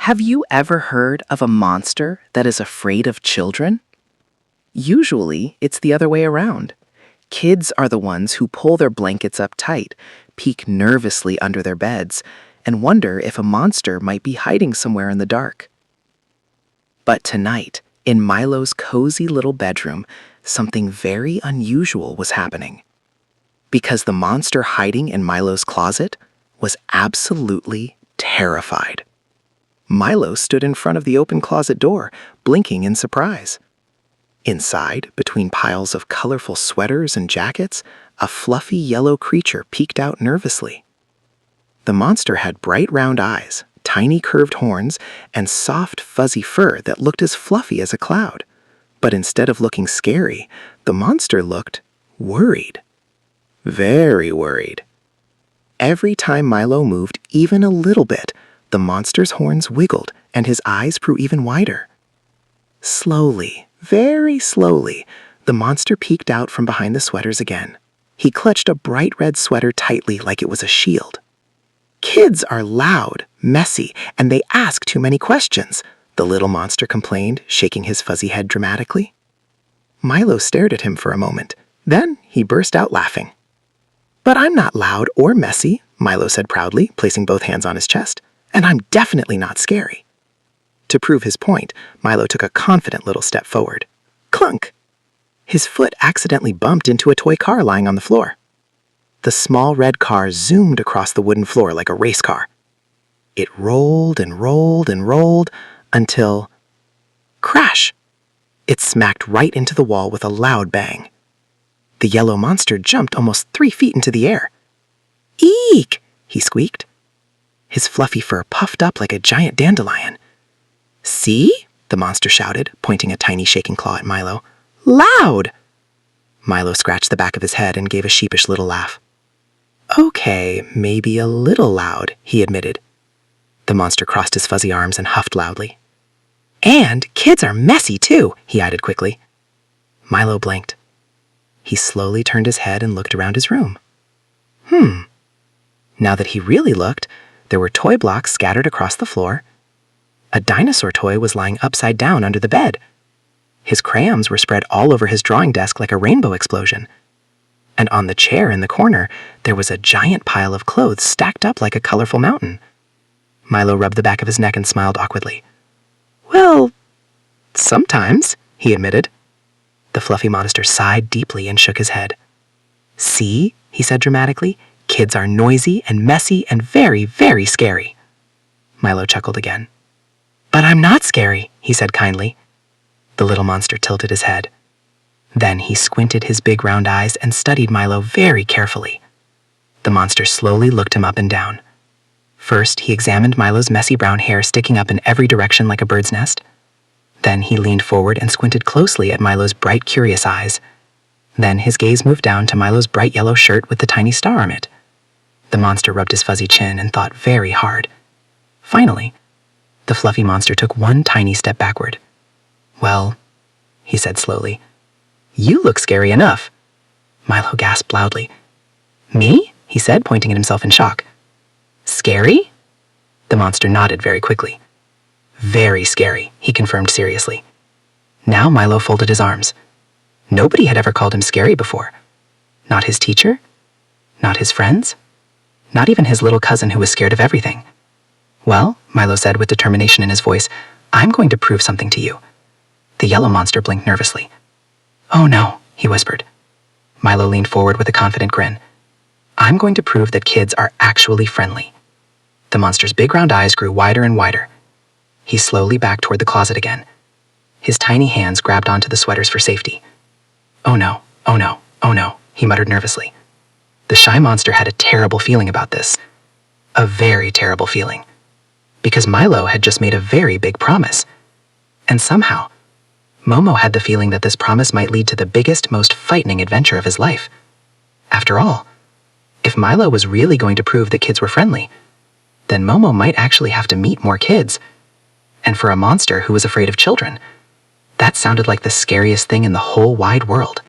Have you ever heard of a monster that is afraid of children? Usually, it's the other way around. Kids are the ones who pull their blankets up tight, peek nervously under their beds, and wonder if a monster might be hiding somewhere in the dark. But tonight, in Milo's cozy little bedroom, something very unusual was happening. Because the monster hiding in Milo's closet was absolutely terrified. Milo stood in front of the open closet door, blinking in surprise. Inside, between piles of colorful sweaters and jackets, a fluffy yellow creature peeked out nervously. The monster had bright round eyes, tiny curved horns, and soft fuzzy fur that looked as fluffy as a cloud. But instead of looking scary, the monster looked worried. Very worried. Every time Milo moved even a little bit, the monster's horns wiggled and his eyes grew even wider. Slowly, very slowly, the monster peeked out from behind the sweaters again. He clutched a bright red sweater tightly like it was a shield. "Kids are loud, messy, and they ask too many questions," the little monster complained, shaking his fuzzy head dramatically. Milo stared at him for a moment. Then he burst out laughing. "But I'm not loud or messy," Milo said proudly, placing both hands on his chest. "And I'm definitely not scary." To prove his point, Milo took a confident little step forward. Clunk! His foot accidentally bumped into a toy car lying on the floor. The small red car zoomed across the wooden floor like a race car. It rolled and rolled and rolled until... crash! It smacked right into the wall with a loud bang. The yellow monster jumped almost 3 feet into the air. "Eek!" he squeaked. His fluffy fur puffed up like a giant dandelion. "See?" the monster shouted, pointing a tiny shaking claw at Milo. "Loud!" Milo scratched the back of his head and gave a sheepish little laugh. "Okay, maybe a little loud," he admitted. The monster crossed his fuzzy arms and huffed loudly. "And kids are messy too," he added quickly. Milo blinked. He slowly turned his head and looked around his room. Now that he really looked, there were toy blocks scattered across the floor. A dinosaur toy was lying upside down under the bed. His crayons were spread all over his drawing desk like a rainbow explosion. And on the chair in the corner, there was a giant pile of clothes stacked up like a colorful mountain. Milo rubbed the back of his neck and smiled awkwardly. "Well, sometimes," he admitted. The fluffy monster sighed deeply and shook his head. "See," he said dramatically, "kids are noisy and messy and very, very scary." Milo chuckled again. "But I'm not scary," he said kindly. The little monster tilted his head. Then he squinted his big round eyes and studied Milo very carefully. The monster slowly looked him up and down. First, he examined Milo's messy brown hair sticking up in every direction like a bird's nest. Then he leaned forward and squinted closely at Milo's bright, curious eyes. Then his gaze moved down to Milo's bright yellow shirt with the tiny star on it. The monster rubbed his fuzzy chin and thought very hard. Finally, the fluffy monster took one tiny step backward. "Well," he said slowly, "you look scary enough." Milo gasped loudly. "Me?" he said, pointing at himself in shock. "Scary?" The monster nodded very quickly. "Very scary," he confirmed seriously. Now Milo folded his arms. Nobody had ever called him scary before. Not his teacher, not his friends, not even his little cousin who was scared of everything. "Well," Milo said with determination in his voice, "I'm going to prove something to you." The yellow monster blinked nervously. "Oh no," he whispered. Milo leaned forward with a confident grin. "I'm going to prove that kids are actually friendly." The monster's big round eyes grew wider and wider. He slowly backed toward the closet again. His tiny hands grabbed onto the sweaters for safety. "Oh no, oh no, oh no," he muttered nervously. The shy monster had a terrible feeling about this. A very terrible feeling. Because Milo had just made a very big promise. And somehow, Momo had the feeling that this promise might lead to the biggest, most frightening adventure of his life. After all, if Milo was really going to prove that kids were friendly, then Momo might actually have to meet more kids. And for a monster who was afraid of children, that sounded like the scariest thing in the whole wide world.